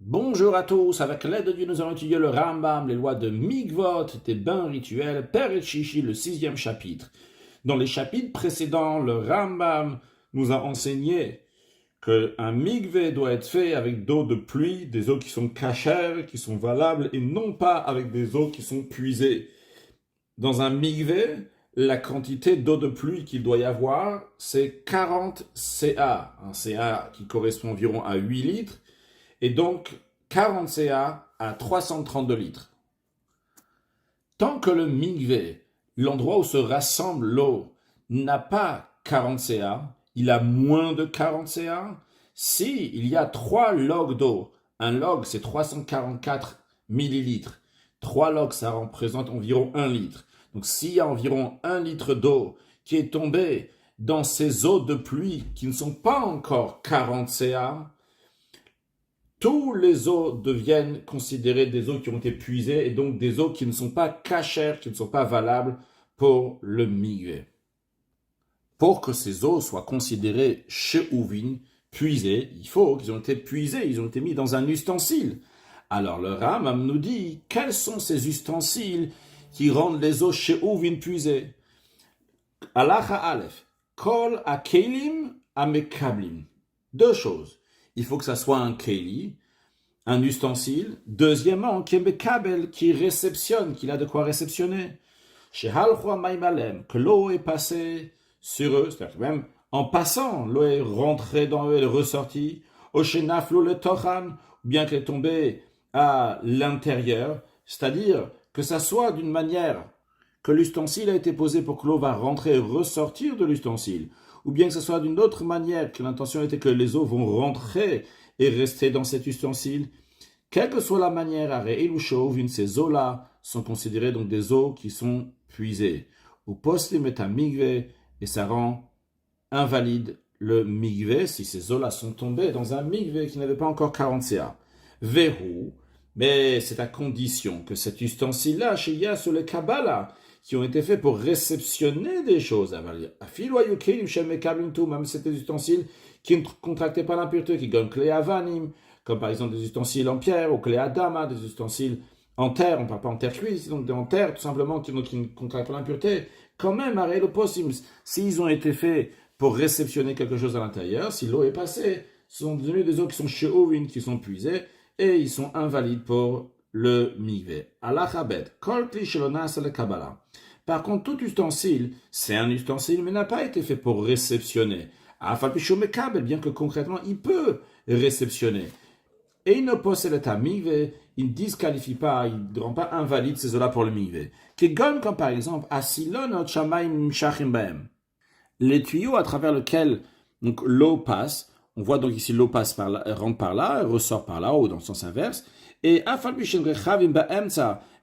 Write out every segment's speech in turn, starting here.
Bonjour à tous, avec l'aide de Dieu, nous allons étudier le Rambam, les lois de Mikvot, des bains rituels, Père Shishi, le 6e chapitre. Dans les chapitres précédents, le Rambam nous a enseigné qu'un mikvé doit être fait avec d'eau de pluie, des eaux qui sont cachères, qui sont valables, et non pas avec des eaux qui sont puisées. Dans un mikvé, la quantité d'eau de pluie qu'il doit y avoir, c'est 40 CA, un CA qui correspond environ à 8 litres, et donc 40 CA à 332 litres. Tant que le mikvé, l'endroit où se rassemble l'eau, n'a pas 40 CA, il a moins de 40 CA, si il y a 3 logs d'eau, un log c'est 344 millilitres, 3 logs ça représente environ 1 litre. Donc s'il y a environ 1 litre d'eau qui est tombée dans ces eaux de pluie qui ne sont pas encore 40 CA, tous les eaux deviennent considérées des eaux qui ont été puisées et donc des eaux qui ne sont pas cachères, qui ne sont pas valables pour le mikvé. Pour que ces eaux soient considérées she'uvin, puisées, il faut qu'ils ont été puisés, ils ont été mis dans un ustensile. Alors le Rambam nous dit quels sont ces ustensiles qui rendent les eaux she'uvin puisées. Halacha Aleph, kol akelim amekablim. Deux choses. Il faut que ça soit un keli, un ustensile. Deuxièmement, kemekabel, qui réceptionne, qu'il a de quoi réceptionner. Shehalchua maimalem, que l'eau est passée sur eux, c'est-à-dire que même en passant, l'eau est rentrée dans eux, elle est ressortie. Oshenaflo le tochan, ou bien qu'elle est tombée à l'intérieur, c'est-à-dire que ça soit d'une manière que l'ustensile a été posé pour que l'eau va rentrer et ressortir de l'ustensile, ou bien que ce soit d'une autre manière, que l'intention était que les eaux vont rentrer et rester dans cet ustensile. Quelle que soit la manière, Areil ou Chauvin, ces eaux-là sont considérées donc des eaux qui sont puisées. Ou postim est un mikvé, et ça rend invalide le mikvé si ces eaux-là sont tombées dans un mikvé qui n'avait pas encore 40 CA. Verrou, mais c'est à condition que cet ustensile-là, chez Yah sur le Kabbalah, qui ont été faits pour réceptionner des choses. Même c'était des ustensiles qui ne contractaient pas l'impureté, qui gagnent clé avanim, comme par exemple des ustensiles en pierre, ou clé adama, des ustensiles en terre, on ne parle pas en terre cuite, donc en terre tout simplement qui ne contractent pas l'impureté. Quand même, arrête le possible, s'ils ont été faits pour réceptionner quelque chose à l'intérieur, si l'eau est passée, ce sont devenus des eaux qui sont she'uvin, qui sont puisées, et ils sont invalides pour le mikvé. Alachabet, kol kli shelonas le Kabbalah. Par contre, tout ustensile, c'est un ustensile, mais n'a pas été fait pour réceptionner. Bien que concrètement, il peut réceptionner. Et il ne possède pas mikvé, il ne disqualifie pas, il ne rend pas invalide ces eaux-là pour le mikvé. Comme par exemple, asilon shamayim shachim baem. Les tuyaux à travers lesquels donc, l'eau passe, on voit donc ici l'eau passe par là, rentre par là, ressort par là, ou dans le sens inverse. Et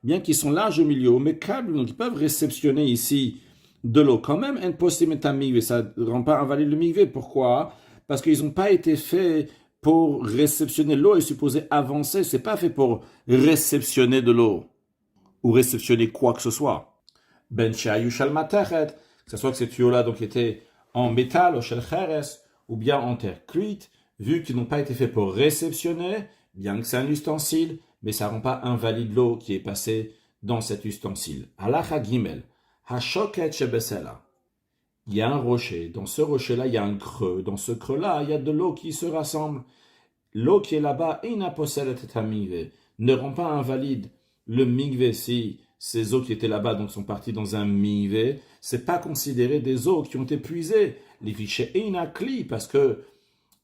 bien qu'ils sont larges au milieu, mais câbles, donc ils peuvent réceptionner ici de l'eau quand même, ça ne rend pas invalide le mikvé. Pourquoi? Parce qu'ils n'ont pas été faits pour réceptionner l'eau et supposé avancer. C'est pas fait pour réceptionner de l'eau ou réceptionner quoi que ce soit. Ben shayushal matachet, que ce soit que ces tuyaux-là donc étaient en métal, au shel cheres, ou bien en terre cuite, vu qu'ils n'ont pas été faits pour réceptionner, bien que c'est un ustensile, mais ça ne rend pas invalide l'eau qui est passée dans cet ustensile. Halacha gimel, hashoket shebesela. Il y a un rocher, dans ce rocher-là, il y a un creux, dans ce creux-là, il y a de l'eau qui se rassemble. L'eau qui est là-bas, ne rend pas invalide le mikvé si ces eaux qui étaient là-bas donc sont parties dans un mikvé. C'est pas considéré des eaux qui ont été puisées. Les fichiers inakli parce que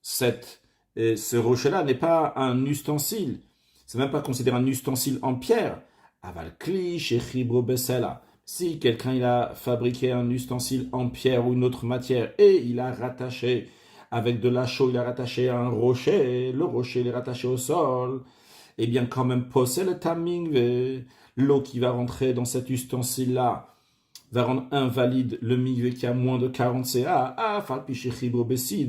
ce rocher-là n'est pas un ustensile. C'est même pas considéré un ustensile en pierre. Aval kli shechibro besela. Si quelqu'un il a fabriqué un ustensile en pierre ou une autre matière et il a rattaché avec de la chaux, il a rattaché à un rocher, le rocher il est rattaché au sol, eh bien quand même possède le taming, l'eau qui va rentrer dans cet ustensile-là va rendre invalide le mikvé qui a moins de 40 CA,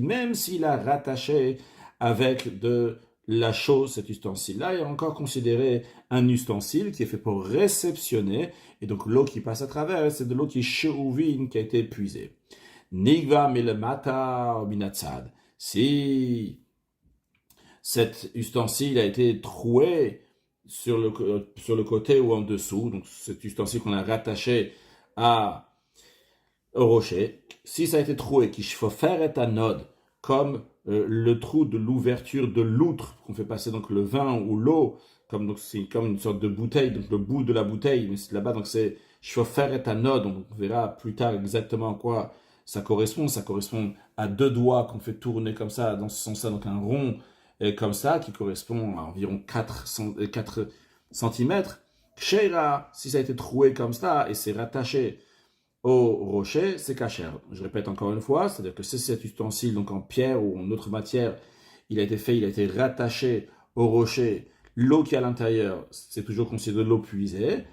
même s'il a rattaché avec de la chaux cet ustensile-là, est encore considéré un ustensile qui est fait pour réceptionner, et donc l'eau qui passe à travers, c'est de l'eau qui est she'uvin, qui a été épuisée. Nigva melemata minatzad. Si cet ustensile a été troué sur le côté ou en dessous, donc cet ustensile qu'on a rattaché au rocher. Si ça a été troué, qu'il faut faire est un node, comme le trou de l'ouverture de l'outre qu'on fait passer donc le vin ou l'eau, comme donc c'est comme une sorte de bouteille, donc le bout de la bouteille, mais c'est là-bas donc c'est chauffer est un node, donc on verra plus tard exactement à quoi ça correspond. Ça correspond à deux doigts qu'on fait tourner comme ça dans ce sens-là, donc un rond comme ça qui correspond à environ 4 cm. Sheira, si ça a été troué comme ça et c'est rattaché au rocher, c'est kasher. Je répète encore une fois, c'est-à-dire que c'est cet ustensile, donc en pierre ou en autre matière, il a été rattaché au rocher. L'eau qui est à l'intérieur, c'est toujours considéré de l'eau puisée.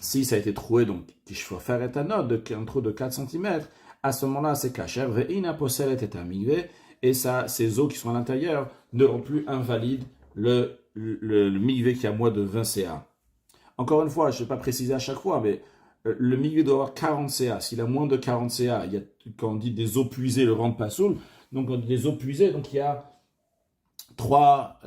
Si ça a été troué, donc, qu'il faut faire éthanol, un trou de 4 cm, à ce moment-là, c'est kasher. Ve'ina posel est un migvé, et ça, ces eaux qui sont à l'intérieur ne rendent plus invalide le migvé qui a moins de 20 CA. Encore une fois, je ne vais pas préciser à chaque fois, mais le milieu doit avoir 40 CA. S'il a moins de 40 CA, il y a, quand on dit des eaux puisées, le rang pas soul. Donc, on dit des eaux puisées, donc il y a trois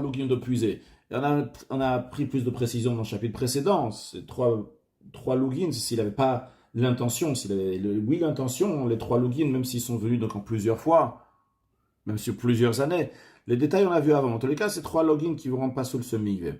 lugim d'eau puisée. On a pris plus de précision dans le chapitre précédent. C'est trois lugim, s'il n'avait pas l'intention, s'il avait l'intention, les trois lugim, même s'ils sont venus donc en plusieurs fois, même sur plusieurs années. Les détails, on a vu avant. En tous les cas, c'est trois lugim qui ne rendent pas soul ce migvé.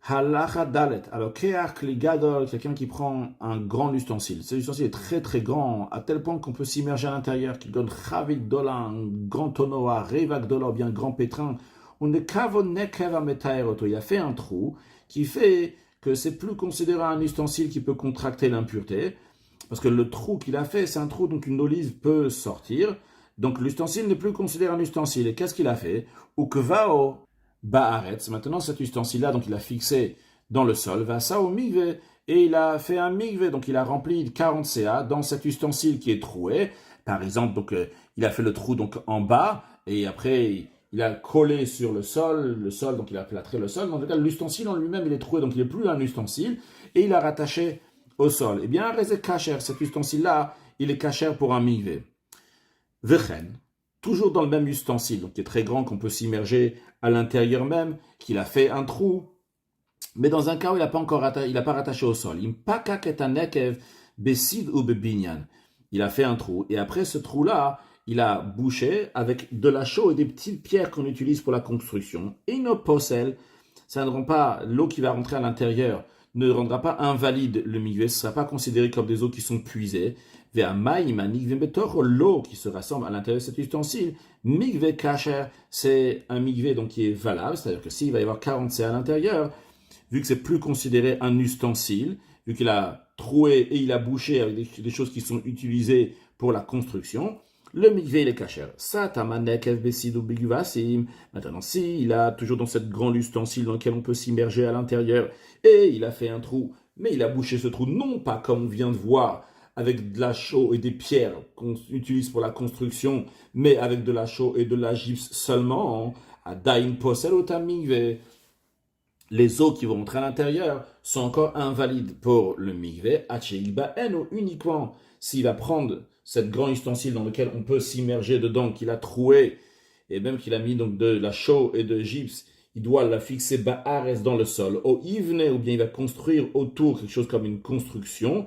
Halacha dalet. Alors, keach li gadol, quelqu'un qui prend un grand ustensile. Cet ustensile est très très grand, à tel point qu'on peut s'immerger à l'intérieur, qui donne chavit dola, un grand tonneau, à revak dola, bien grand pétrin. On ne kavon nekeva metaeroto. Il a fait un trou qui fait que c'est plus considéré un ustensile qui peut contracter l'impureté. Parce que le trou qu'il a fait, c'est un trou dont une olive peut sortir. Donc l'ustensile n'est plus considéré un ustensile. Et qu'est-ce qu'il a fait? Ukvao Ba'aretz. Maintenant, cet ustensile-là, donc il a fixé dans le sol, va ça au migvé, et il a fait un migvé, donc il a rempli 40 CA dans cet ustensile qui est troué. Par exemple, donc il a fait le trou donc en bas, et après il a collé sur le sol, donc il a plâtré le sol. Dans le cas, l'ustensile en lui-même, il est troué, donc il n'est plus un ustensile, et il a rattaché au sol. Eh bien, Rezek Kacher, cet ustensile-là, il est Kacher pour un migvé. Vechen. Toujours dans le même ustensile, donc qui est très grand, qu'on peut s'immerger à l'intérieur même, qu'il a fait un trou, mais dans un cas où il n'a pas rattaché au sol. Il a fait un trou, et après ce trou-là, il a bouché avec de la chaux et des petites pierres qu'on utilise pour la construction. Et une possel, ça ne rend pas l'eau qui va rentrer à l'intérieur, ne rendra pas invalide le migvé, ce ne sera pas considéré comme des eaux qui sont puisées. L'eau qui se rassemble à l'intérieur de cet ustensile, migvé kasher, c'est un migvé donc qui est valable, c'est-à-dire que s'il va y avoir 40 C à l'intérieur, vu que c'est plus considéré un ustensile, vu qu'il a troué et il a bouché avec des choses qui sont utilisées pour la construction, le migvé il est kasher. Maintenant, si il a toujours dans cette grande ustensile dans lequel on peut s'immerger à l'intérieur et il a fait un trou, mais il a bouché ce trou non pas comme on vient de voir, avec de la chaux et des pierres qu'on utilise pour la construction, mais avec de la chaux et de la gypse seulement, à dain posel ou tamigvé. Les eaux qui vont entrer à l'intérieur sont encore invalides pour le migvé, ou uniquement s'il va prendre cette grand ustensile dans lequel on peut s'immerger dedans, qu'il a troué, et même qu'il a mis donc de la chaux et de gypse, il doit la fixer ba'ares dans le sol, au ivne, ou bien il va construire autour quelque chose comme une construction.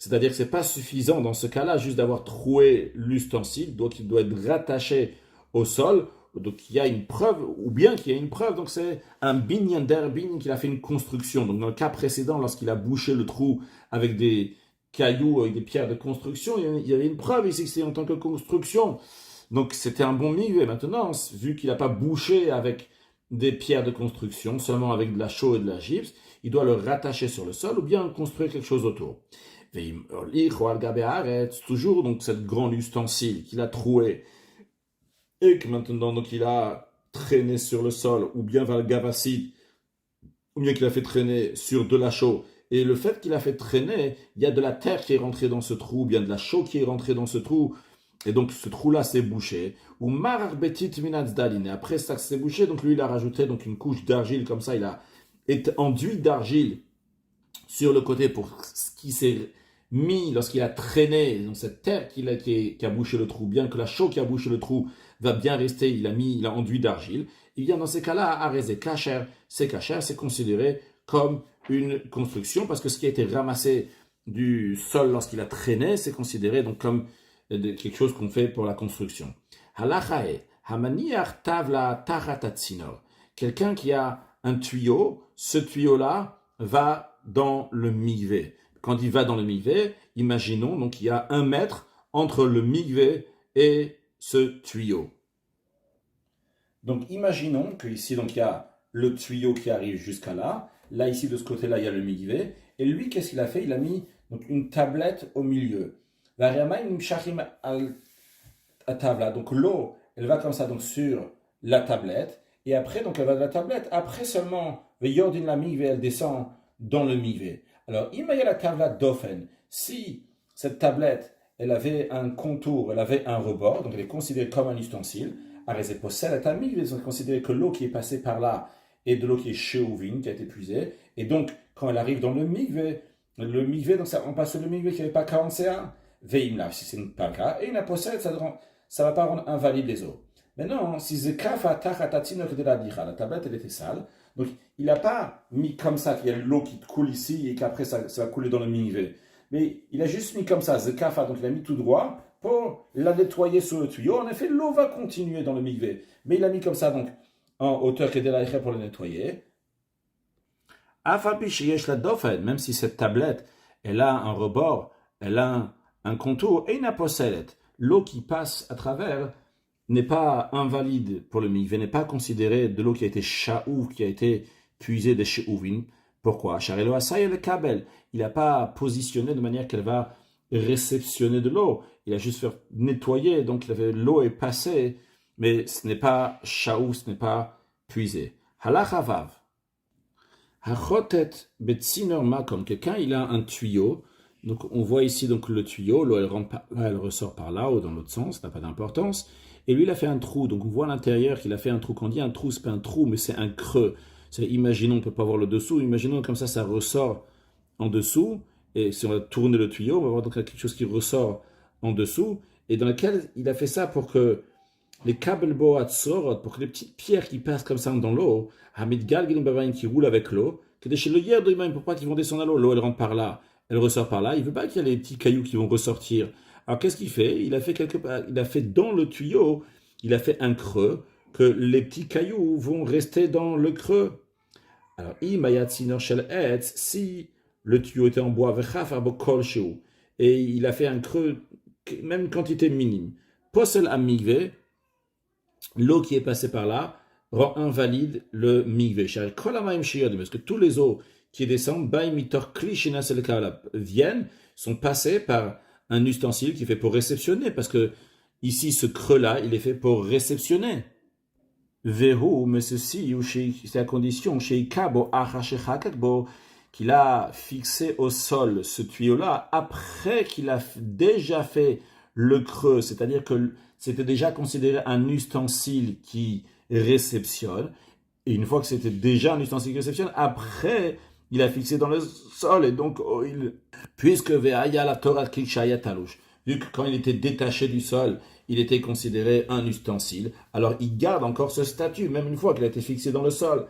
C'est-à-dire que ce n'est pas suffisant dans ce cas-là juste d'avoir troué l'ustensile, donc il doit être rattaché au sol. Donc il y a une preuve, ou bien qu'il y a une preuve, donc c'est un binyan derbin qu'il a fait une construction. Donc dans le cas précédent, lorsqu'il a bouché le trou avec des cailloux, avec des pierres de construction, il y avait une preuve ici que c'est en tant que construction. Donc c'était un bon milieu. Et maintenant, vu qu'il n'a pas bouché avec des pierres de construction, seulement avec de la chaux et de la gypse, il doit le rattacher sur le sol ou bien construire quelque chose autour. Toujours donc cette grande ustensile qu'il a troué et que maintenant donc il a traîné sur le sol ou bien vers le gavacide ou bien qu'il a fait traîner sur de la chaux. Et le fait qu'il a fait traîner, il y a de la terre qui est rentrée dans ce trou, ou bien de la chaux qui est rentrée dans ce trou, et donc ce trou-là s'est bouché. Ou marar betit minazdalin. Et après ça s'est bouché, donc lui il a rajouté donc une couche d'argile comme ça, il a été enduit d'argile sur le côté pour ce qui s'est mis lorsqu'il a traîné dans cette terre qui a bouché le trou, bien que la chaux qui a bouché le trou va bien rester, il a enduit d'argile, et bien dans ces cas-là, arrêté kasher, c'est considéré comme une construction, parce que ce qui a été ramassé du sol lorsqu'il a traîné, c'est considéré donc comme quelque chose qu'on fait pour la construction. Halachae, hamaniach tavla taratatsinor. Quelqu'un qui a un tuyau, ce tuyau-là va dans le mikvé. Quand il va dans le mikvé, imaginons donc qu'il y a 1 mètre entre le mikvé et ce tuyau. Donc imaginons qu'ici donc il y a le tuyau qui arrive jusqu'à là. Là ici de ce côté-là il y a le mikvé. Et lui qu'est-ce qu'il a fait? Il a mis donc une tablette au milieu. Donc l'eau elle va comme ça donc sur la tablette. Et après, donc elle va de la tablette. Après seulement, Yordin la mikvé, elle descend dans le mikvé. Alors, imaya la tablette d'ofen. Si cette tablette, elle avait un contour, elle avait un rebord, donc elle est considérée comme un ustensile. Arrêtez possède la mikvé, c'est considéré que l'eau qui est passée par là est de l'eau qui est sheuvin, qui a été puisée. Et donc, quand elle arrive dans le mikvé, donc ça, on passe sur le mikvé qui n'avait pas 41. Veimla, si c'est pas le cas. Et une possède, ça ne va pas rendre invalide les eaux. Maintenant, si Zekafa Tachatatinok de la Dicha, la tablette elle était sale, donc il n'a pas mis comme ça qu'il y a l'eau qui coule ici et qu'après ça va couler dans le mikvé. Mais il a juste mis comme ça, Zekafa, donc il a mis tout droit pour la nettoyer sur le tuyau. En effet, l'eau va continuer dans le mikvé. Mais il a mis comme ça, donc en hauteur que de la Dicha pour le nettoyer. Même si cette tablette, elle a un rebord, elle a un contour, et une possède, l'eau qui passe à travers n'est pas invalide pour le mikvé, n'est pas considéré de l'eau qui a été shaouf, qui a été puisée de sheouvin. Pourquoi? Charelo asay le kabel. Il n'a pas positionné de manière qu'elle va réceptionner de l'eau. Il a juste fait nettoyer, donc l'eau est passée, mais ce n'est pas shaouf, ce n'est pas puisé. Halachavav. Hachotet betzinor makom. Quelqu'un, il a un tuyau. Donc on voit ici donc le tuyau, l'eau elle rentre par là, elle ressort par là ou dans l'autre sens, ça n'a pas d'importance. Et lui il a fait un trou, donc on voit à l'intérieur qu'il a fait un trou. Quand on dit un trou, c'est pas un trou, mais c'est un creux. Imaginons, on ne peut pas voir le dessous, imaginons comme ça ressort en dessous, et si on va tourner le tuyau, on va voir donc quelque chose qui ressort en dessous, et dans lequel il a fait ça pour que les câbles boat sortent, pour que les petites pierres qui passent comme ça dans l'eau, Hamid Galgin Bavain qui roule avec l'eau, que des chez le hier de l'humain, pour pas qu'ils vont descendre à l'eau elle rentre par là. Elle ressort par là, il ne veut pas qu'il y ait les petits cailloux qui vont ressortir. Alors qu'est-ce qu'il fait? Il a fait dans le tuyau, il a fait un creux, que les petits cailloux vont rester dans le creux. Alors, si le tuyau était en bois, et il a fait un creux, même quantité minime, posel à mikvé, l'eau qui est passée par là rend invalide le mikvé. Parce que tous les eaux qui descendent, viennent, sont passés par un ustensile qui est fait pour réceptionner, parce que ici, ce creux-là, il est fait pour réceptionner. Verrou, mais ceci, c'est à condition, qu'il a fixé au sol ce tuyau-là après qu'il a déjà fait le creux, c'est-à-dire que c'était déjà considéré un ustensile qui réceptionne, et une fois que c'était déjà un ustensile qui réceptionne, après, il a fixé dans le sol, et donc, puisque Ve'aya la Torah Kikshaya Talouch, vu que quand il était détaché du sol, il était considéré un ustensile, alors il garde encore ce statut, même une fois qu'il a été fixé dans le sol.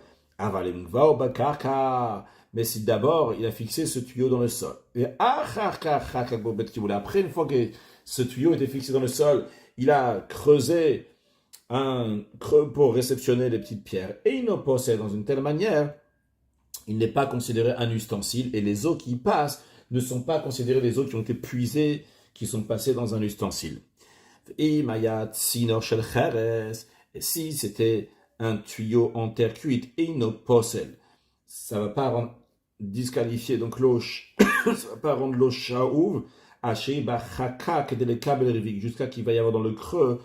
Mais si d'abord il a fixé ce tuyau dans le sol, et après, une fois que ce tuyau était fixé dans le sol, il a creusé un creux pour réceptionner les petites pierres, et il nous possède dans une telle manière, il n'est pas considéré un ustensile, et les eaux qui passent ne sont pas considérées les eaux qui ont été puisées, qui sont passées dans un ustensile. Et si c'était un tuyau en terre cuite, et il ne possède, ça ne va pas rendre disqualifier donc l'eau, ça va pas rendre l'eau shaouv, jusqu'à qu'il va y avoir dans le creux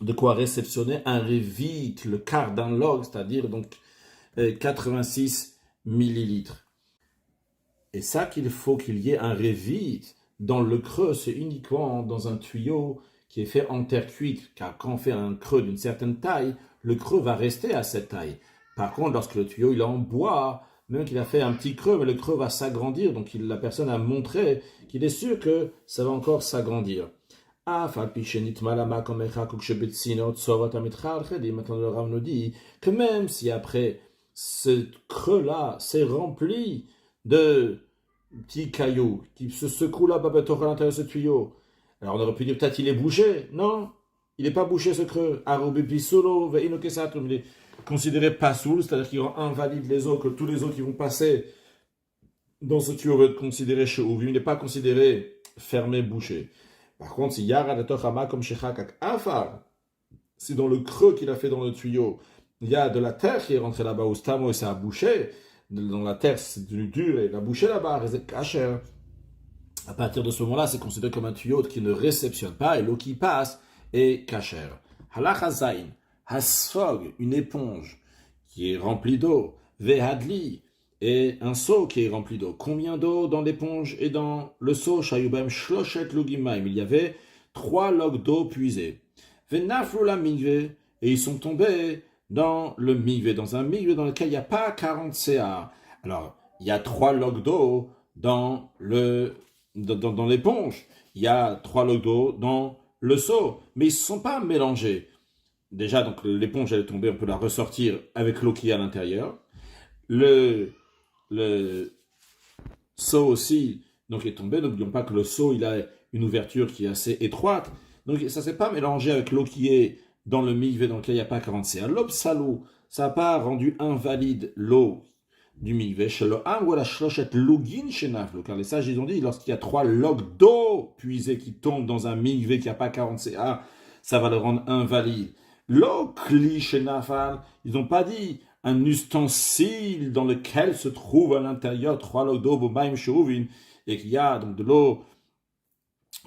de quoi réceptionner un révik, le quart d'un log, c'est-à-dire donc 86 millilitres. Et ça qu'il faut qu'il y ait un révik dans le creux, c'est uniquement dans un tuyau qui est fait en terre cuite, car quand on fait un creux d'une certaine taille, le creux va rester à cette taille. Par contre, lorsque le tuyau il est en bois, même qu'il a fait un petit creux, mais le creux va s'agrandir, donc la personne a montré qu'il est sûr que ça va encore s'agrandir. Maintenant, le Rav nous dit que même si après ce creux-là s'est rempli de petits cailloux qui se secouent là-bas à l'intérieur de ce tuyau, alors on aurait pu dire peut-être il est bouché. Non, il n'est pas bouché ce creux. Il est considéré pas soul, c'est-à-dire qu'il rend invalide les eaux, que tous les eaux qui vont passer dans ce tuyau vont être considérés chez Ouvim. Il n'est pas considéré fermé, bouché. Par contre, si Yara de Tochama comme Shechakak Afar, si dans le creux qu'il a fait dans le tuyau, il y a de la terre qui est rentrée là-bas au stamo et ça a bouché, dans la terre c'est devenu dur et il a bouché là-bas, c'est kacher. À partir de ce moment-là, c'est considéré comme un tuyau qui ne réceptionne pas et l'eau qui passe est kacher. Halacha zain, hasfog, une éponge qui est remplie d'eau, vehadli, et un seau qui est rempli d'eau. Combien d'eau dans l'éponge et dans le seau? Shayubem shloshet lugimaim. Il y avait 3 logs d'eau puisés. Venaflu la migve, et ils sont tombés dans le migve, dans un migve dans lequel il n'y a pas 40 CA. Alors, il y a 3 logs d'eau dans l'éponge. Il y a 3 logs d'eau dans le seau, mais ils ne se sont pas mélangés. Déjà, donc l'éponge elle est tombée, on peut la ressortir avec l'eau qui est à l'intérieur. Le seau aussi donc est tombé. N'oublions pas que le seau il a une ouverture qui est assez étroite. Donc ça ne s'est pas mélangé avec l'eau qui est dans le mikvé dans lequel il n'y a pas 40 CA. L'aube salou, ça n'a pas rendu invalide l'eau du mikvé. Chez le ham ou la shloshet lugin chez naflo. Car les sages ils ont dit lorsqu'il y a 3 logs d'eau puisés qui tombent dans un mikvé qui n'a pas 40 CA, ça va le rendre invalide. L'eau kli chez nafal, ils n'ont pas dit un ustensile dans lequel se trouve à l'intérieur 3 logs d'eau, bobaim shuruvin, et qu'il y a donc de l'eau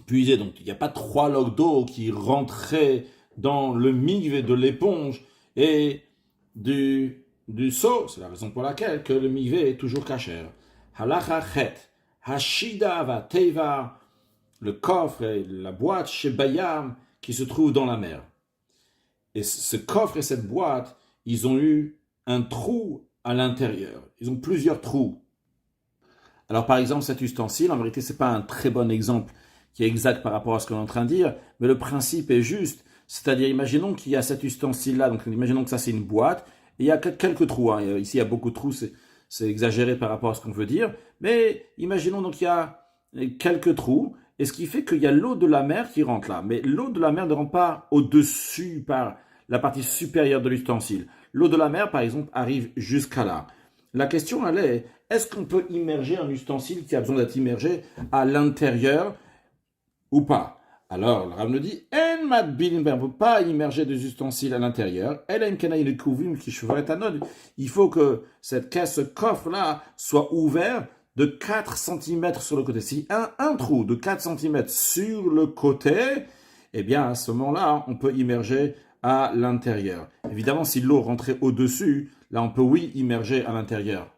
puisée. Donc il n'y a pas 3 logs d'eau qui rentraient dans le mikvé de l'éponge et du seau. C'est la raison pour laquelle que le mikvé est toujours kasher. Halacha chet, hashida va teiva, le coffre et la boîte chez Bayam qui se trouve dans la mer. Et ce coffre et cette boîte, ils ont eu un trou à l'intérieur. Ils ont plusieurs trous. Alors par exemple, cet ustensile, en vérité, ce n'est pas un très bon exemple qui est exact par rapport à ce qu'on est en train de dire, mais le principe est juste. C'est-à-dire, imaginons qu'il y a cet ustensile-là, donc imaginons que ça c'est une boîte, et il y a quelques trous. Hein. Ici, il y a beaucoup de trous, c'est exagéré par rapport à ce qu'on veut dire, mais imaginons donc qu'il y a quelques trous, et ce qui fait qu'il y a l'eau de la mer qui rentre là. Mais l'eau de la mer ne rentre pas au-dessus par la partie supérieure de l'ustensile. L'eau de la mer, par exemple, arrive jusqu'à là. La question, elle est-ce qu'on peut immerger un ustensile qui a besoin d'être immergé à l'intérieur ou pas? Alors, le Rav nous dit, on ne peut pas immerger des ustensiles à l'intérieur. Il faut que cette caisse, ce coffre-là, soit ouvert de 4 cm sur le côté. Si un trou de 4 cm sur le côté, eh bien, à ce moment-là, on peut immerger à l'intérieur. Évidemment, si l'eau rentrait au-dessus, là, on peut, oui, immerger à l'intérieur.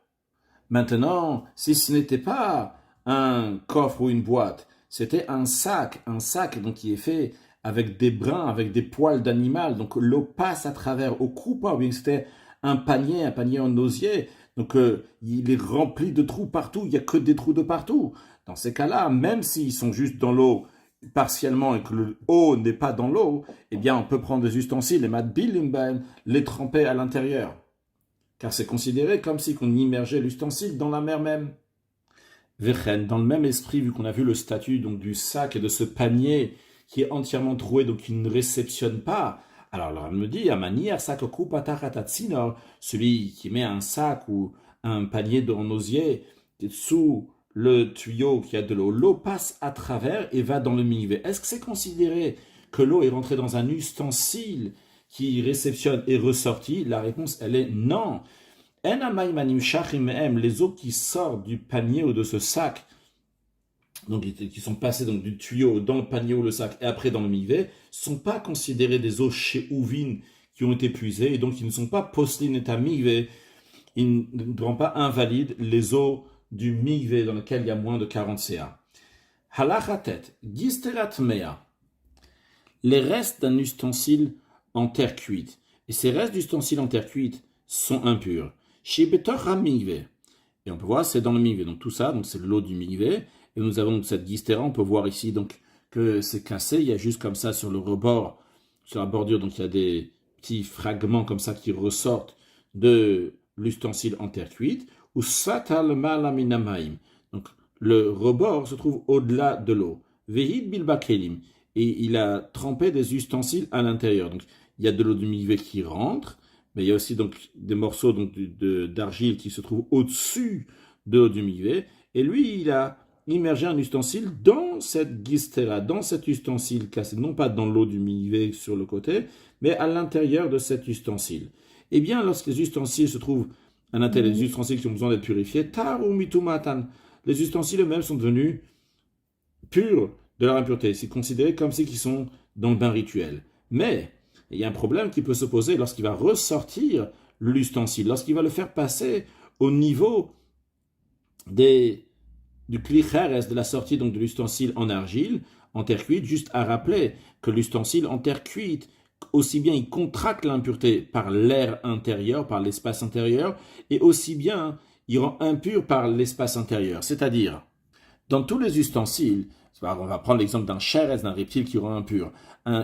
Maintenant, si ce n'était pas un coffre ou une boîte, c'était un sac donc qui est fait avec des brins, avec des poils d'animal, donc l'eau passe à travers au coupa, ou bien c'était un panier en osier, donc il est rempli de trous partout, il n'y a que des trous de partout. Dans ces cas-là, même s'ils sont juste dans l'eau partiellement et que le haut n'est pas dans l'eau, eh bien on peut prendre des ustensiles, les tremper à l'intérieur. Car c'est considéré comme si on immergeait l'ustensile dans la mer même. Dans le même esprit, vu qu'on a vu le statut donc, du sac et de ce panier qui est entièrement troué, donc qui ne réceptionne pas, alors on me dit, celui qui met un sac ou un panier en osier sous le tuyau qui a de l'eau, l'eau passe à travers et va dans le mikvé. Est-ce que c'est considéré que l'eau est rentrée dans un ustensile qui réceptionne et ressorti? La réponse, elle est non. Les eaux qui sortent du panier ou de ce sac, donc qui sont passées donc, du tuyau dans le panier ou le sac et après dans le mikvé, ne sont pas considérées des eaux chez Ouvin qui ont été puisées et donc ils ne sont pas poslin et à mikvé, ils ne rendent pas invalides les eaux du mikvé dans lequel il y a moins de 40 CA. Halachatet, gisterat mea, les restes d'un ustensile en terre cuite. Et ces restes d'ustensiles en terre cuite sont impurs. Chez Betoch mikvé. Et on peut voir, c'est dans le mikvé. Donc tout ça, donc c'est l'eau du mikvé. Et nous avons donc cette gistera. On peut voir ici donc que c'est cassé, il y a juste comme ça sur le rebord, sur la bordure, donc il y a des petits fragments comme ça qui ressortent de l'ustensile en terre cuite, ou satal malaminamaim. Donc le rebord se trouve au-delà de l'eau. Vehid bilbakelim. Et il a trempé des ustensiles à l'intérieur. Donc il y a de l'eau du mikvé qui rentre, mais il y a aussi donc des morceaux donc, d'argile qui se trouvent au-dessus de l'eau du mikvé. Et lui, il a immerger un ustensile dans cette gistera, dans cet ustensile cassé, non pas dans l'eau du mikvé sur le côté, mais à l'intérieur de cet ustensile. Eh bien, lorsque les ustensiles se trouvent à l'intérieur, les ustensiles qui ont besoin d'être purifiés, tar ou mitumatan, les ustensiles eux-mêmes sont devenus purs de leur impureté. C'est considéré comme si ils sont dans le bain rituel. Mais il y a un problème qui peut se poser lorsqu'il va ressortir l'ustensile, lorsqu'il va le faire passer au niveau du kli cheres, de la sortie donc de l'ustensile en argile, en terre cuite, juste à rappeler que l'ustensile en terre cuite, aussi bien il contracte l'impureté par l'air intérieur, par l'espace intérieur, et aussi bien il rend impur par l'espace intérieur. C'est-à-dire, dans tous les ustensiles, on va prendre l'exemple d'un cheres, d'un reptile qui rend impur.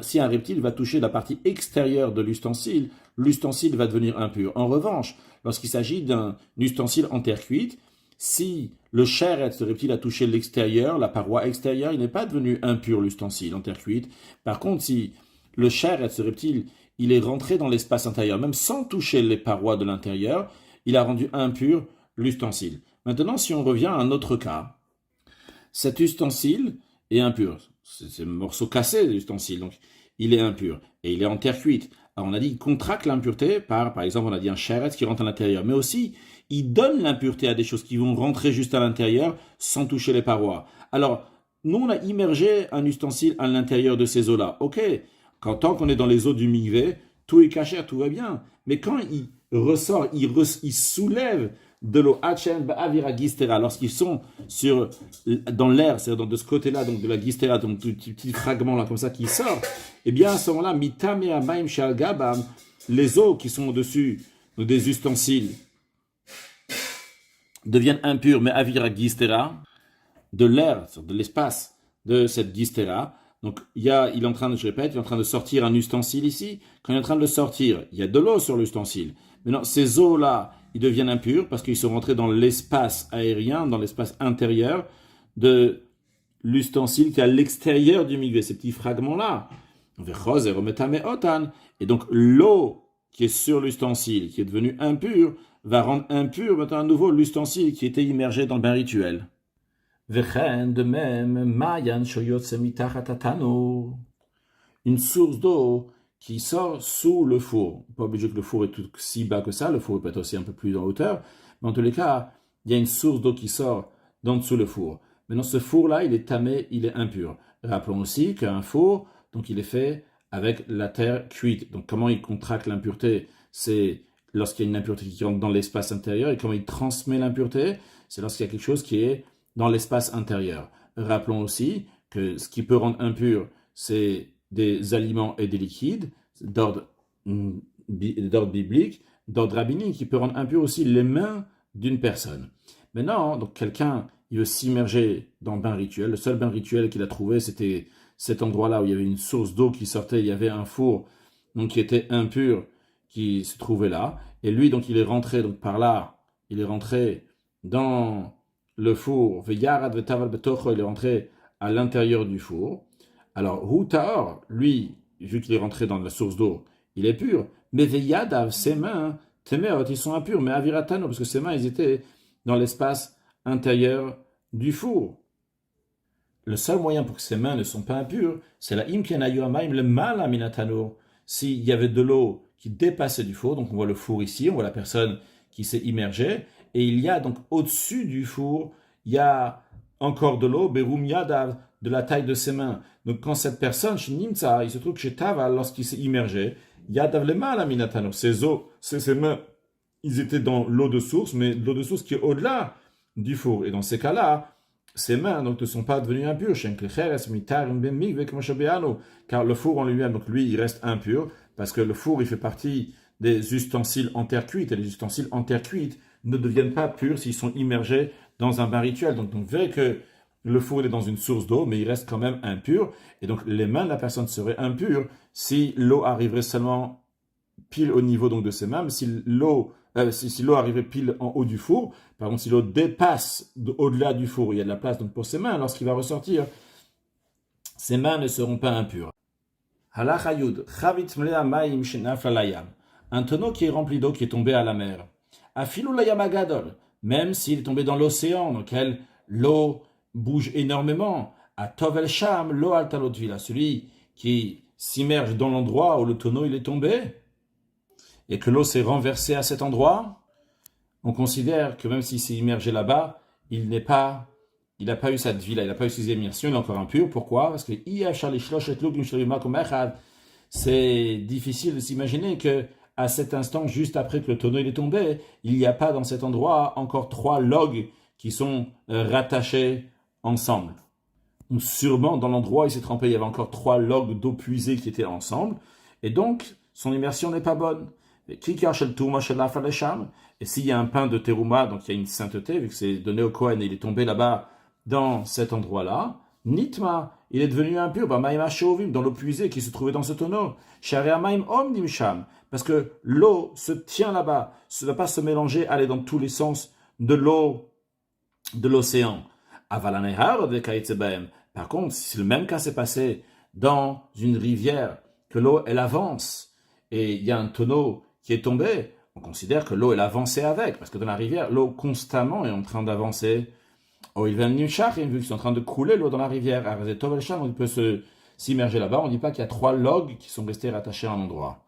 Si un reptile va toucher la partie extérieure de l'ustensile va devenir impur. En revanche, lorsqu'il s'agit d'un ustensile en terre cuite, si le cheres, ce reptile, a touché l'extérieur, la paroi extérieure, il n'est pas devenu impur l'ustensile en terre cuite. Par contre, si le cheres, ce reptile, il est rentré dans l'espace intérieur, même sans toucher les parois de l'intérieur, il a rendu impur l'ustensile. Maintenant, si on revient à un autre cas, cet ustensile est impur. C'est un morceau cassé de l'ustensile, donc il est impur. Et il est en terre cuite. Alors on a dit qu'il contracte l'impureté par exemple, on a dit un cheres qui rentre à l'intérieur. Mais aussi, il donne l'impureté à des choses qui vont rentrer juste à l'intérieur sans toucher les parois. Alors, nous, on a immergé un ustensile à l'intérieur de ces eaux-là. Ok, tant qu'on est dans les eaux du mikvé, tout est caché, tout va bien. Mais quand il ressort, il soulève de l'eau avira gistera, lorsqu'ils sont dans l'air, c'est-à-dire de ce côté-là, donc de la gistera, donc tout petit fragment là comme ça qui sort, eh bien à ce moment-là, mitame amaim shalgabam, les eaux qui sont au-dessus des ustensiles deviennent impures, mais avira gistera, de l'air, de l'espace de cette gistera. Donc il est en train de, je répète, il est en train de sortir un ustensile ici. Quand il est en train de le sortir, il y a de l'eau sur l'ustensile. Maintenant, ces eaux-là, ils deviennent impurs parce qu'ils sont rentrés dans l'espace aérien, dans l'espace intérieur de l'ustensile qui est à l'extérieur du mikvé, ces petits fragments-là. Et donc l'eau qui est sur l'ustensile, qui est devenue impure, va rendre impur maintenant à nouveau l'ustensile qui était immergé dans le bain rituel. De même, mayan shoyotse mitachat hatano, une source d'eau qui sort sous le four. Pas obligé que le four est tout si bas que ça, le four peut être aussi un peu plus en hauteur, mais en tous les cas, il y a une source d'eau qui sort d'en dessous le four. Maintenant, ce four-là, il est tamé, il est impur. Rappelons aussi qu'un four, donc il est fait avec la terre cuite. Donc comment il contracte l'impureté? C'est lorsqu'il y a une impureté qui rentre dans l'espace intérieur, et comment il transmet l'impureté? C'est lorsqu'il y a quelque chose qui est dans l'espace intérieur. Rappelons aussi que ce qui peut rendre impur, c'est des aliments et des liquides d'ordre biblique, d'ordre rabbinique, qui peut rendre impur aussi les mains d'une personne. Maintenant, donc quelqu'un, il veut s'immerger dans le bain rituel. Le seul bain rituel qu'il a trouvé, c'était cet endroit-là où il y avait une source d'eau qui sortait, il y avait un four donc, qui était impur, qui se trouvait là. Et lui, donc, il est rentré donc, par là, il est rentré dans le four, il est rentré à l'intérieur du four. Alors, Hutaor, lui, vu qu'il est rentré dans la source d'eau, il est pur. Mais Veyadav, ses mains, Temeot, ils sont impurs. Mais Aviratano, parce que ses mains, ils étaient dans l'espace intérieur du four. Le seul moyen pour que ses mains ne sont pas impures, c'est la imkenayu amaim le malaminatano. S'il y avait de l'eau qui dépassait du four, donc on voit le four ici, on voit la personne qui s'est immergée, et il y a donc au-dessus du four, il y a encore de l'eau, Berum Yadav, de la taille de ses mains. Donc quand cette personne, chez Nimtza, il se trouve que chez Tava, lorsqu'il s'est immergé, Yadav le malaminatano, ses mains, ils étaient dans l'eau de source, mais l'eau de source qui est au-delà du four. Et dans ces cas-là, ses mains donc, ne sont pas devenues impures. Car le four en lui-même, donc lui, il reste impur, parce que le four, il fait partie des ustensiles en terre cuite, et les ustensiles en terre cuite ne deviennent pas purs s'ils sont immergés dans un bain rituel. Donc, vu que le four il est dans une source d'eau, mais il reste quand même impur. Et donc, les mains de la personne seraient impures si l'eau arriverait seulement pile au niveau donc, de ses mains. Mais si l'eau arrivait pile en haut du four, par contre, si l'eau dépasse au-delà du four, il y a de la place donc, pour ses mains, lorsqu'il va ressortir, ses mains ne seront pas impures. Halakha Yud, Chavitz mlea maim shenafla layam. Un tonneau qui est rempli d'eau qui est tombé à la mer. Afilu layam agadol, même s'il est tombé dans l'océan, dans lequel l'eau bouge énormément. À Tovel Sham, lo altalot vila, celui qui s'immerge dans l'endroit où le tonneau il est tombé, et que l'eau s'est renversée à cet endroit, on considère que même s'il s'est immergé là-bas, il n'a pas eu cette vie-là, il n'a pas eu ses immersions, il est encore impur. Pourquoi? Parce que c'est difficile de s'imaginer que à cet instant, juste après que le tonneau il est tombé, il n'y a pas dans cet endroit encore 3 logs qui sont rattachés ensemble. Donc, sûrement, dans l'endroit où il s'est trempé, il y avait encore 3 logs d'eau puisée qui étaient ensemble, et donc son immersion n'est pas bonne. Et s'il y a un pain de terouma, donc il y a une sainteté, vu que c'est donné au Kohen et il est tombé là-bas dans cet endroit-là, Nitma, il est devenu impur, dans l'eau puisée qui se trouvait dans ce tonneau. Parce que l'eau se tient là-bas, ça ne va pas se mélanger, aller dans tous les sens de l'eau de l'océan. Par contre, si le même cas s'est passé dans une rivière, que l'eau elle avance, et il y a un tonneau qui est tombé, on considère que l'eau elle avancée avec, parce que dans la rivière, l'eau constamment est en train d'avancer. Oh, il vient vu qu'ils sont en train de couler l'eau dans la rivière. On peut s'immerger là-bas. On ne dit pas qu'il y a 3 logs qui sont restés rattachés à un endroit.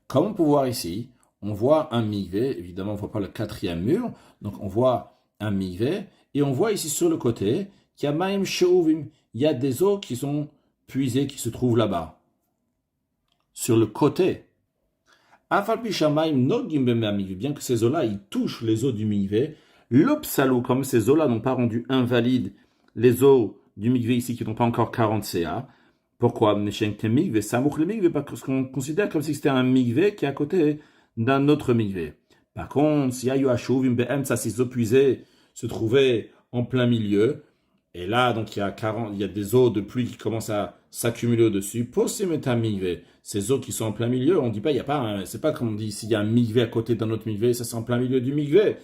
Comme on peut voir ici, on voit un migvé. Évidemment, on ne voit pas le 4e mur. Donc, on voit un migvé. Et on voit ici sur le côté qu'il y a maim shouvim. Il y a des eaux qui sont puisées, qui se trouvent là-bas. Sur le côté. Bien que ces eaux-là, ils touchent les eaux du migvé, l'opsalou, comme ces eaux-là n'ont pas rendu invalides les eaux du migvé ici qui n'ont pas encore 40 CA. Pourquoi? Parce qu'on considère comme si c'était un migvé qui est à côté d'un autre migvé. Par contre, si ces eaux puisées se trouvaient en plein milieu, et là, donc, il y a des eaux de pluie qui commencent à s'accumuler au-dessus. Ces eaux qui sont en plein milieu, on dit pas, c'est pas comme on dit, s'il y a un migvé à côté d'un autre migvé, ça c'est en plein milieu du migvé.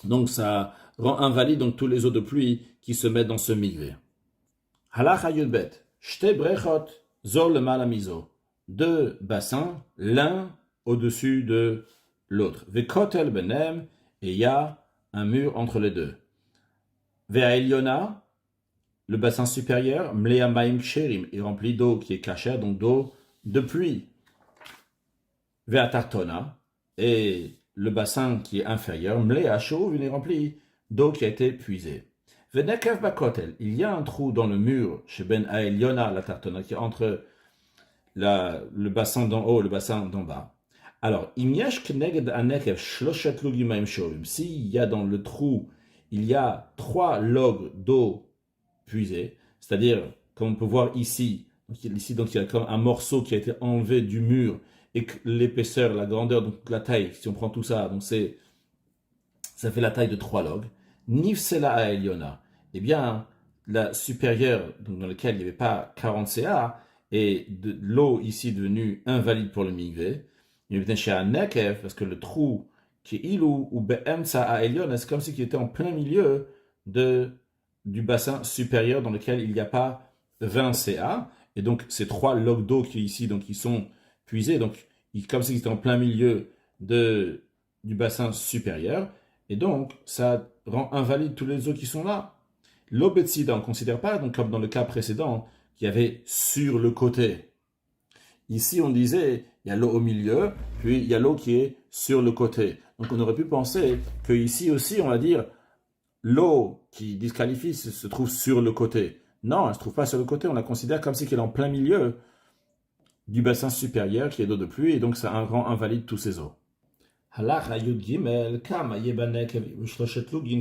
Donc, ça rend invalide, donc, tous les eaux de pluie qui se mettent dans ce migvé. Halacha yudbet. Shte brechot, zol le malamizo. 2 bassins, l'un au-dessus de l'autre. Vekotel benem, et il y a un mur entre les deux. Vea Eliona, le bassin supérieur, Mlea Maim Ksherim, est rempli d'eau qui est cachère, donc d'eau de pluie. Vea Tartona, et le bassin qui est inférieur, Mlea Shouv, est rempli d'eau qui a été puisée. Venekev Bakotel, il y a un trou dans le mur chez Ben Eliona, la Tartona, qui est entre le bassin d'en haut et le bassin d'en bas. Alors, Imyesh Kneged Anekev Shloshet Lugimaim Shovim, s'il y a dans le trou il y a 3 logs d'eau puisée, c'est-à-dire, comme on peut voir ici, donc il y a comme un morceau qui a été enlevé du mur, et que l'épaisseur, la grandeur, donc la taille, si on prend tout ça, donc ça fait la taille de 3 logs. Nifsela a Eliona, eh bien, la supérieure, donc dans laquelle il n'y avait pas 40 CA, et de l'eau ici devenue invalide pour le migvé, il y a chez un nekev, parce que le trou qui est ilou ou be'emsa a Elion, c'est comme si il était en plein milieu du bassin supérieur dans lequel il n'y a pas 20 CA. Et donc, ces 3 logs d'eau qui ici, donc, ils sont puisés, donc, comme s'ils étaient en plein milieu du bassin supérieur. Et donc, ça rend invalide tous les eaux qui sont là. L'eau betsida, on ne considère pas, donc, comme dans le cas précédent, qu'il y avait sur le côté. Ici, on disait, il y a l'eau au milieu, puis il y a l'eau qui est sur le côté. Donc, on aurait pu penser qu'ici aussi, on va dire, l'eau qui disqualifie se trouve sur le côté. Non, elle ne se trouve pas sur le côté. On la considère comme si elle est en plein milieu du bassin supérieur qui est d'eau de pluie, et donc ça rend invalide tous ces eaux. Halach Yud Gimel, Kam Yebanek,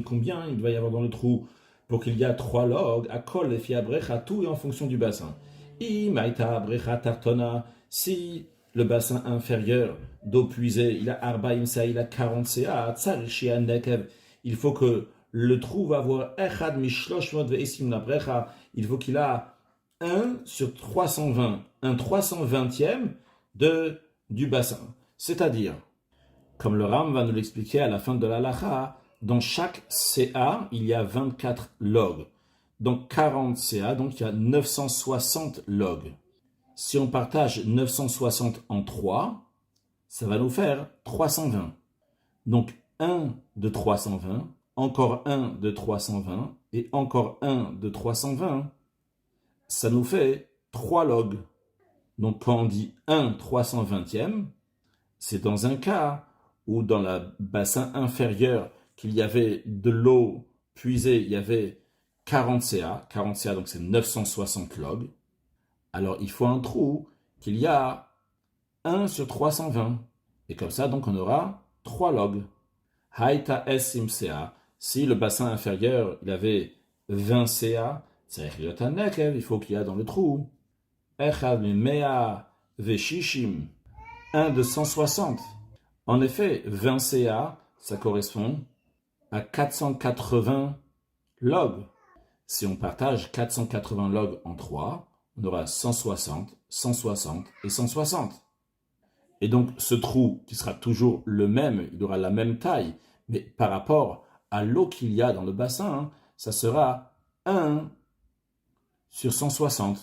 combien il va y avoir dans le trou pour qu'il y ait 3 logs, à kol et fiabrecha, tout est en fonction du bassin. Imaita brecha tartona, si le bassin inférieur d'eau puisée, il a Arbaim Sea, il a 40 CA, il faut que le trou va avoir Echad Mishloshmot Ve'esim Labrecha, il faut qu'il a 1 sur 320, un 320e du bassin. C'est-à-dire, comme le Ram va nous l'expliquer à la fin de la Lacha, dans chaque CA, il y a 24 logs. Donc 40 CA, donc il y a 960 logs. Si on partage 960 en 3, ça va nous faire 320. Donc 1 de 320, encore 1 de 320, et encore 1 de 320, ça nous fait 3 logs. Donc quand on dit 1 320e, c'est dans un cas où dans le bassin inférieur qu'il y avait de l'eau puisée, il y avait 40 CA, donc c'est 960 logs. Alors il faut un trou qu'il y a 1 sur 320. Et comme ça, donc on aura 3 logs. Haïta esim CA, si le bassin inférieur, il avait 20 CA, il faut qu'il y a dans le trou Echad mea veshishim, 1 de 160. En effet, 20 CA, ça correspond à 480 logs. Si on partage 480 logs en 3, on aura 160, 160 et 160. Et donc, ce trou, qui sera toujours le même, il aura la même taille, mais par rapport à l'eau qu'il y a dans le bassin, ça sera 1 sur 160.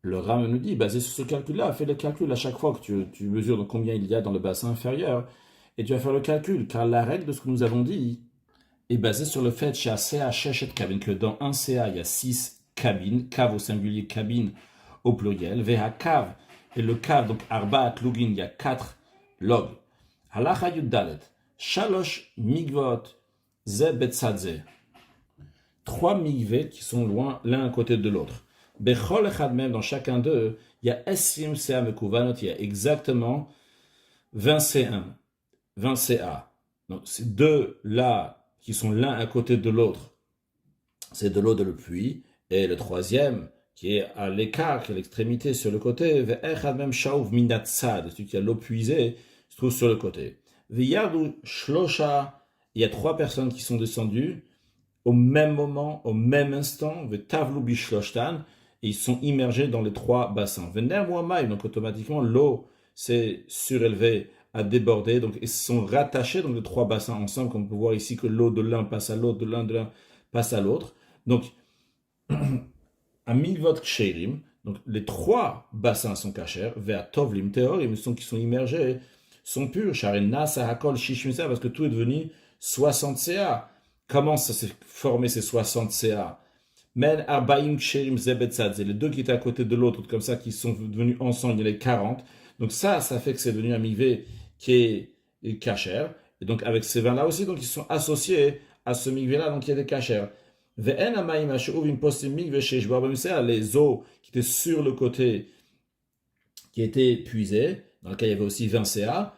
Le Ram nous dit, basé sur ce calcul-là, fais le calcul à chaque fois que tu mesures donc combien il y a dans le bassin inférieur, et tu vas faire le calcul, car la règle de ce que nous avons dit est basée sur le fait chez CA Sheshet cabine, que dans un CA, il y a 6 cabines, cave au singulier, cabine au pluriel, VH cave, et le cave, donc Arbaat Lugin, il y a 4 logs. Halacha Yuddalet, Shalosh Migvot, Ze Betzadze. 3 migvés qui sont loin l'un à côté de l'autre. Bechol echad même, dans chacun d'eux, il y a esim CA mekuvanot, il y a exactement 20 C1, 20 CA. Donc, ces deux là qui sont l'un à côté de l'autre, c'est de l'eau de le puits, et le troisième qui est à l'écart, qui est à l'extrémité sur le côté, ve'echad même shauv minatzad, celui qui a l'eau puisée, se trouve sur le côté. Ve'yadu shlosha, il y a 3 personnes qui sont descendues, au même moment, au même instant, ve'tavlu bishloshtan, et ils sont immergés dans les 3 bassins. Ve'ner muamay, donc automatiquement l'eau s'est surélevée, a débordé, donc ils sont rattachés, donc les 3 bassins ensemble, comme on peut voir ici que l'eau de l'un passe à l'autre, de l'un passe à l'autre. Donc, à migvot ksherim, donc les 3 bassins sont cachers, ve'atovlim teorim, qui sont immergés, sont purs, sharena sahakol shishmisa, parce que tout est devenu 60 CA. Comment ça s'est formé ces 60 CA? Men arbaim ksherim zebetzadze, les deux qui étaient à côté de l'autre, comme ça, qui sont devenus ensemble, il y en a 40. Donc ça fait que c'est devenu un migvé qui est cachère. Et donc avec ces vins-là aussi, donc ils sont associés à ce migvé-là, donc il y a des cachères. Les eaux qui étaient sur le côté, qui étaient puisées, dans lequel il y avait aussi 20 CA,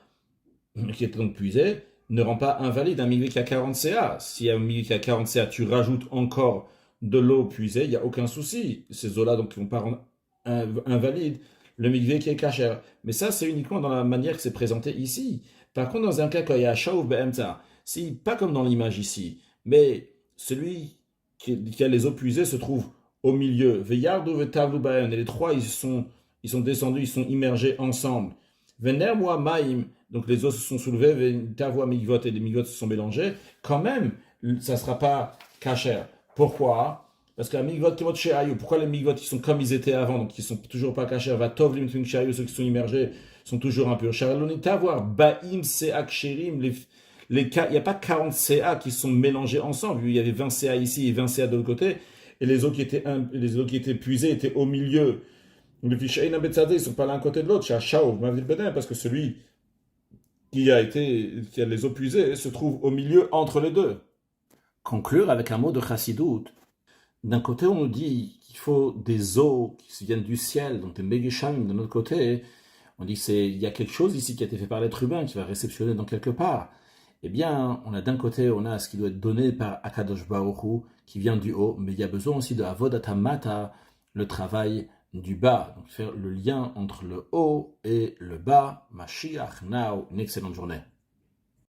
qui étaient donc puisées, ne rend pas invalide un migvé qui a 40 CA. Si y a un migvé qui a 40 CA, tu rajoutes encore de l'eau puisée, il n'y a aucun souci. Ces eaux-là donc ne vont pas rendre invalide le migvé qui est cachère. Mais ça, c'est uniquement dans la manière que c'est présenté ici. Par contre, dans un cas quand il y a shaouf be'emta, si, pas comme dans l'image ici, mais celui qui a les eaux puisées se trouve au milieu. Veyardu ve'tavlu ba'en, et les 3, ils sont descendus, ils sont immergés ensemble. Vener mu'amaim, donc les eaux se sont soulevées, ve'tavua migvot, et les migvot se sont mélangés. Quand même, ça ne sera pas cachère. Pourquoi? Parce que la migvot kemot she'ayu, pourquoi les migvot qui sont comme ils étaient avant, donc qui sont toujours pas cachers, va tov limtun she'ayu, ceux qui sont immergés sont toujours impurs. Sharalonita voir baim se'ak sherim, il n'y a pas 40 CA qui sont mélangés ensemble. Il y avait 20 CA ici et 20 CA de l'autre côté, et les eaux qui étaient puisées étaient au milieu. Les fichaïna betzadeh, ils ne sont pas l'un à côté de l'autre. Parce que celui qui a les eaux puisées se trouve au milieu entre les deux. Conclure avec un mot de chassidout. D'un côté, on nous dit qu'il faut des eaux qui viennent du ciel, donc des megesham. De l'autre côté, on dit qu'il y a quelque chose ici qui a été fait par l'être humain qui va réceptionner dans quelque part. Eh bien, d'un côté, on a ce qui doit être donné par Akadosh Baruch Hu, qui vient du haut, mais il y a besoin aussi de Avodat Mata, le travail du bas, donc faire le lien entre le haut et le bas. Mashiach now, une excellente journée.